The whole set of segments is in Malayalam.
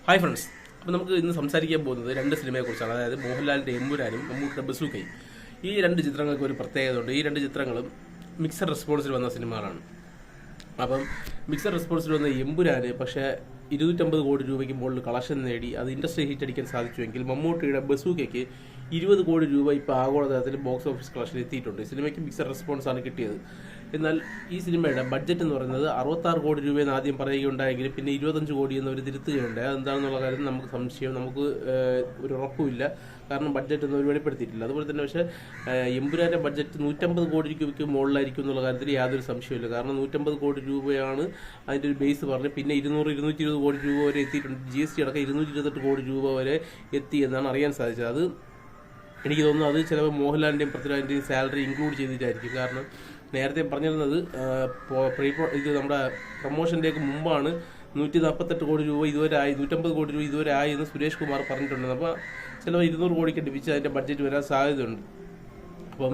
ഹായ് ഫ്രണ്ട്സ്, അപ്പോൾ നമുക്ക് ഇന്ന് സംസാരിക്കാൻ പോകുന്നത് രണ്ട് സിനിമയെക്കുറിച്ചാണ്. അതായത് മോഹൻലാലിൻ്റെ എമ്പുരാനും മമ്മൂട്ടിയുടെ ബസൂക്കയും. ഈ രണ്ട് ചിത്രങ്ങൾക്ക് ഒരു പ്രത്യേകത ഉണ്ട്. ഈ രണ്ട് ചിത്രങ്ങളും മിക്സഡ് റെസ്പോൺസിൽ വന്ന സിനിമകളാണ്. അപ്പം മിക്സഡ് റെസ്പോൺസിൽ വന്ന എമ്പുരാന് പക്ഷേ 250 കോടി രൂപയ്ക്ക് മുകളിൽ കളക്ഷൻ നേടി അത് ഇൻഡസ്ട്രി ഹിറ്റ് അടിക്കാൻ സാധിച്ചുവെങ്കിൽ മമ്മൂട്ടിയുടെ ബസൂക്കയ്ക്ക് 20 കോടി രൂപ ഇപ്പോൾ ആഗോളതലത്തിൽ ബോക്സ് ഓഫീസ് കളക്ഷൻ എത്തിയിട്ടുണ്ട്. സിനിമയ്ക്ക് മിക്സഡ് റെസ്പോൺസ് ആണ് കിട്ടിയത്. എന്നാൽ ഈ സിനിമയുടെ ബഡ്ജറ്റ് എന്ന് പറയുന്നത് 66 കോടി രൂപയെന്ന് ആദ്യം പറയുകയുണ്ടായെങ്കിൽ പിന്നെ 25 കോടി എന്നവർ തിരുത്തുകയുണ്ട്. അതെന്താണെന്നുള്ള കാര്യം നമുക്ക് സംശയം, നമുക്ക് ഒരു ഉറപ്പുമില്ല. കാരണം ബഡ്ജറ്റ് ഒന്നും അവർ വെളിപ്പെടുത്തിയിട്ടില്ല. അതുപോലെ തന്നെ പക്ഷേ എമ്പുരാൻ്റെ ബഡ്ജറ്റ് 150 കോടി രൂപയ്ക്ക് മുകളിലായിരിക്കും എന്നുള്ള കാര്യത്തിൽ യാതൊരു സംശയമില്ല. കാരണം 150 കോടി രൂപയാണ് അതിൻ്റെ ഒരു ബേസ് പറഞ്ഞ് പിന്നെ 200-220 കോടി രൂപ വരെ എത്തിയിട്ടുണ്ട്. GST അടക്കം 228 കോടി രൂപ വരെ എത്തി എന്നാണ് അറിയാൻ സാധിച്ചത്. അത് എനിക്ക് തോന്നുന്നു അത് ചിലപ്പോൾ മോഹൻലാലിൻ്റെയും പൃഥ്വിരാജിൻ്റെയും സാലറി ഇൻക്ലൂഡ് ചെയ്തിട്ടായിരിക്കും. കാരണം നേരത്തെ പറഞ്ഞിരുന്നത് ഇത് നമ്മുടെ പ്രൊമോഷൻ്റെയൊക്കെ മുമ്പാണ് 148 കോടി രൂപ ഇതുവരെ ആയി, 150 കോടി രൂപ ഇതുവരെ ആയി എന്ന് സുരേഷ് കുമാർ പറഞ്ഞിട്ടുണ്ട്. അപ്പോൾ ചിലപ്പോൾ 200 കോടിക്ക് അടുപ്പിച്ച് അതിൻ്റെ ബഡ്ജറ്റ് വരാൻ സാധ്യതയുണ്ട്. അപ്പം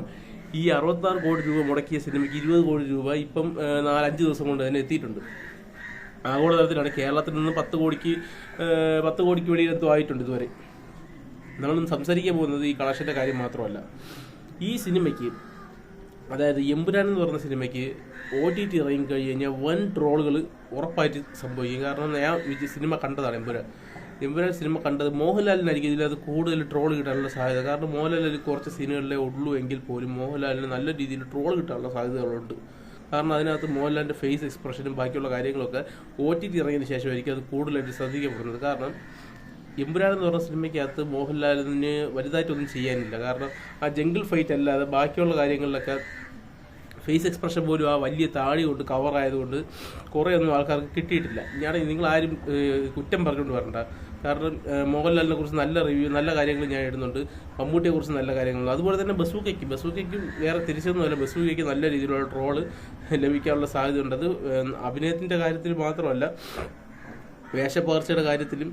ഈ 66 കോടി രൂപ മുടക്കിയ സിനിമയ്ക്ക് 20 കോടി രൂപ ഇപ്പം 4-5 ദിവസം കൊണ്ട് തന്നെ എത്തിയിട്ടുണ്ട്. ആഗോളതലത്തിലാണ്. കേരളത്തിൽ നിന്ന് 10 കോടിക്ക് വെളിയിലെത്തും ആയിട്ടുണ്ട് ഇതുവരെ. നമ്മൾ സംസാരിക്കാൻ പോകുന്നത് ഈ കളക്ഷൻ്റെ കാര്യം മാത്രമല്ല. ഈ സിനിമയ്ക്ക്, അതായത് എമ്പുരാൻ എന്ന് പറഞ്ഞ സിനിമയ്ക്ക് OTT ഇറങ്ങി കഴിഞ്ഞാൽ വൻ ട്രോളുകൾ ഉറപ്പായിട്ട് സംഭവിക്കും. കാരണം ഞാൻ സിനിമ കണ്ടതാണ്. എമ്പുരാൻ സിനിമ കണ്ടത് മോഹൻലാലിനായിരിക്കും ഇതിലത് കൂടുതൽ ട്രോൾ കിട്ടാനുള്ള സാധ്യത. കാരണം മോഹൻലാലിൽ കുറച്ച് സീനുകളിലേ ഉള്ളൂ എങ്കിൽ പോലും മോഹൻലാലിന് നല്ല രീതിയിൽ ട്രോൾ കിട്ടാനുള്ള സാധ്യതകളുണ്ട്. കാരണം അതിനകത്ത് മോഹൻലാലിൻ്റെ ഫേസ് എക്സ്പ്രഷനും ബാക്കിയുള്ള കാര്യങ്ങളൊക്കെ OTT ഇറങ്ങിയതിന് ശേഷമായിരിക്കും അത് കൂടുതലായിട്ട് ശ്രദ്ധിക്കപ്പെടുന്നത്. കാരണം എമ്പുരാൻ എന്ന് പറഞ്ഞ സിനിമയ്ക്കകത്ത് മോഹൻലാലിന് വലുതായിട്ടൊന്നും ചെയ്യാനില്ല. കാരണം ആ ജംഗിൾ ഫൈറ്റ് അല്ലാതെ ബാക്കിയുള്ള കാര്യങ്ങളിലൊക്കെ ഫേസ് എക്സ്പ്രഷൻ പോലും ആ വലിയ താടി കൊണ്ട് കവറായതുകൊണ്ട് കുറേ ഒന്നും ആൾക്കാർക്ക് കിട്ടിയിട്ടില്ല. നിങ്ങളാരും കുറ്റം പറഞ്ഞുകൊണ്ട് വരണ്ട. കാരണം മോഹൻലാലിനെ കുറിച്ച് നല്ല റിവ്യൂ, നല്ല കാര്യങ്ങൾ ഞാൻ ഇടുന്നുണ്ട്. മമ്മൂട്ടിയെ കുറിച്ച് നല്ല കാര്യങ്ങളുണ്ട്. അതുപോലെ തന്നെ ബസൂക്കയ്ക്കും വേറെ തിരിച്ചൊന്നുമല്ല. ബസൂക്കയ്ക്ക് നല്ല രീതിയിലുള്ള ട്രോള് ലഭിക്കാനുള്ള സാധ്യതയുണ്ട്. അത് അഭിനയത്തിൻ്റെ കാര്യത്തിൽ മാത്രമല്ല, വേഷപ്പകർച്ചയുടെ കാര്യത്തിലും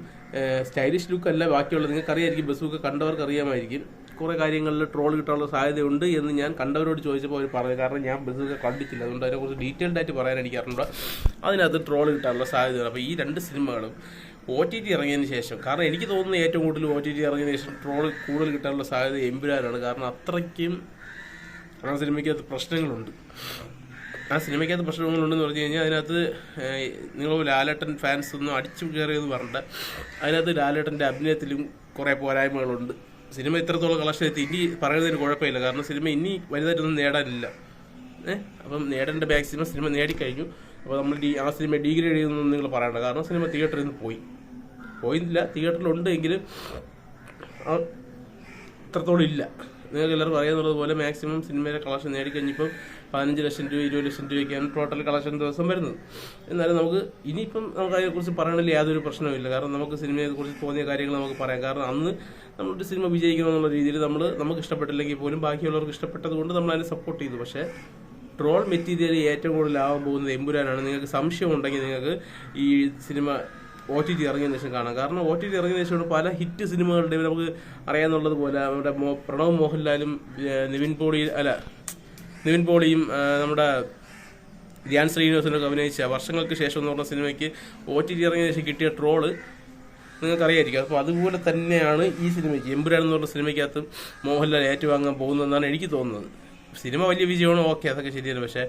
സ്റ്റൈലിഷ് ലുക്കല്ല ബാക്കിയുള്ളത്. നിങ്ങൾക്കറിയായിരിക്കും, ബസൂക്ക കണ്ടവർക്ക് അറിയാമായിരിക്കും. കുറേ കാര്യങ്ങളിൽ ട്രോൾ കിട്ടാനുള്ള സാധ്യതയുണ്ട് എന്ന് ഞാൻ കണ്ടവരോട് ചോദിച്ചപ്പോൾ അവർ പറഞ്ഞു. കാരണം ഞാൻ ബസൂക്ക കണ്ടിട്ടില്ല, അതുകൊണ്ട് അതിനെക്കുറിച്ച് ഡീറ്റെയിൽഡ് ആയിട്ട് പറയാൻ എനിക്ക് അറിഞ്ഞൂടാ. അതിനകത്ത് ട്രോൾ കിട്ടാനുള്ള സാധ്യതയാണ്. അപ്പോൾ ഈ രണ്ട് സിനിമകളും OTT ഇറങ്ങിയതിന് ശേഷം, കാരണം എനിക്ക് തോന്നുന്നു ഏറ്റവും കൂടുതൽ OTT ഇറങ്ങിയതിന് ശേഷം ട്രോൾ കൂടുതൽ കിട്ടാനുള്ള സാധ്യത എമ്പുരാനാണ്. കാരണം അത്രയ്ക്കും ആ സിനിമയ്ക്കകത്ത് പ്രശ്നങ്ങളുണ്ട്. ആ സിനിമയ്ക്കകത്ത് പ്രശ്നങ്ങളുണ്ടെന്ന് പറഞ്ഞു കഴിഞ്ഞാൽ അതിനകത്ത് നിങ്ങൾ ലാലേട്ടൻ ഫാൻസ് ഒന്നും അടിച്ചു കയറിയെന്ന് പറഞ്ഞിട്ട് അതിനകത്ത് ലാലേട്ടൻ്റെ അഭിനയത്തിലും കുറേ പോരായ്മകളുണ്ട്. സിനിമ ഇത്രത്തോളം കളക്ഷൻ എത്തി ഇനി പറയുന്നതിന് കുഴപ്പമില്ല. കാരണം സിനിമ ഇനി വലുതായിട്ടൊന്നും നേടാനില്ല. അപ്പം നേടേണ്ട മാക്സിമം സിനിമ നേടിക്കഴിഞ്ഞു. അപ്പോൾ നമ്മൾ ആ സിനിമ ഡീഗ്രേഡ് ചെയ്യുന്നൊന്നും നിങ്ങൾ പറയണ്ട. കാരണം സിനിമ തിയേറ്ററിൽ നിന്ന് പോയില്ല. തിയേറ്ററിലുണ്ട് എങ്കിലും ഇത്രത്തോളം ഇല്ല. നിങ്ങൾക്ക് എല്ലാവർക്കും അറിയാവുന്നത് പോലെ മാക്സിമം സിനിമയുടെ കളക്ഷൻ നേടിക്കഴിഞ്ഞിപ്പം 15 ലക്ഷം രൂപ 20 ലക്ഷം രൂപയ്ക്കാണ് ടോട്ടൽ കളക്ഷൻ ദിവസം വരുന്നത്. എന്നാലും നമുക്ക് അതിനെക്കുറിച്ച് പറയണമെങ്കിൽ യാതൊരു പ്രശ്നവുമില്ല. കാരണം നമുക്ക് സിനിമയെക്കുറിച്ച് തോന്നിയ കാര്യങ്ങൾ നമുക്ക് പറയാം. കാരണം അന്ന് നമ്മളൊരു സിനിമ വിജയിക്കണമെന്നുള്ള രീതിയിൽ നമുക്ക് ഇഷ്ടപ്പെട്ടില്ലെങ്കിൽ പോലും ബാക്കിയുള്ളവർക്ക് ഇഷ്ടപ്പെട്ടത് കൊണ്ട് നമ്മൾ അതിനെ സപ്പോർട്ട് ചെയ്തു. പക്ഷേ ട്രോൾ മെറ്റീരിയൽ ഏറ്റവും കൂടുതൽ ആവാൻ പോകുന്നത് എമ്പുരാനാണ്. നിങ്ങൾക്ക് സംശയം ഉണ്ടെങ്കിൽ നിങ്ങൾക്ക് ഈ സിനിമ OTT ഇറങ്ങിയതിന് ശേഷം കാണാം. കാരണം OTT ഇറങ്ങിയതിന് ശേഷം പല ഹിറ്റ് സിനിമകളുടെ നമുക്ക് അറിയാവുന്നത് പോലെ നമ്മുടെ പ്രണവ് മോഹൻലാലും നിവിൻ പോളിയും നമ്മുടെ ധ്യാൻ ശ്രീനിവാസനൊക്കെ അഭിനയിച്ച വർഷങ്ങൾക്ക് ശേഷം എന്ന് പറഞ്ഞ സിനിമയ്ക്ക് OTT ഇറങ്ങിയതിന് ശേഷം കിട്ടിയ ട്രോള് നിങ്ങൾക്കറിയായിരിക്കും. അപ്പോൾ അതുപോലെ തന്നെയാണ് ഈ സിനിമയ്ക്ക്, എമ്പുരാൻ എന്ന് പറഞ്ഞ സിനിമയ്ക്കകത്ത് മോഹൻലാൽ ഏറ്റുവാങ്ങാൻ പോകുന്നതെന്നാണ് എനിക്ക് തോന്നുന്നത്. സിനിമ വലിയ വിജയമാണോ, ഓക്കെ, അതൊക്കെ ശരിയാണ്. പക്ഷേ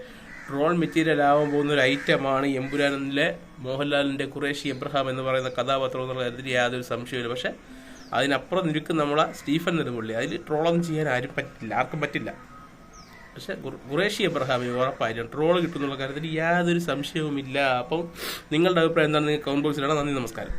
ട്രോൾ മെറ്റീരിയൽ ആവാൻ പോകുന്ന ഒരു ഐറ്റമാണ് എമ്പുരാനിലെ മോഹൻലാലിൻ്റെ ഖുറേഷി എബ്രഹാം എന്ന് പറയുന്ന കഥാപാത്രം എന്നുള്ള കാര്യത്തിൽ യാതൊരു സംശയമില്ല. പക്ഷേ അതിനപ്പുറം നിൽക്കും നമ്മളെ സ്റ്റീഫൻ നെടുമുള്ളി. അതിൽ ട്രോളൊന്നും ചെയ്യാൻ ആർക്കും പറ്റില്ല. പക്ഷെ ഖുറേഷി എബ്രഹാമിന് ഉറപ്പായിട്ടും ട്രോൾ കിട്ടുന്നുള്ള കാര്യത്തിൽ യാതൊരു സംശയവുമില്ല. അപ്പം നിങ്ങളുടെ അഭിപ്രായം എന്താണ്? നിങ്ങൾ കമന്റ് ബോക്സിലാണ്. നന്ദി, നമസ്കാരം.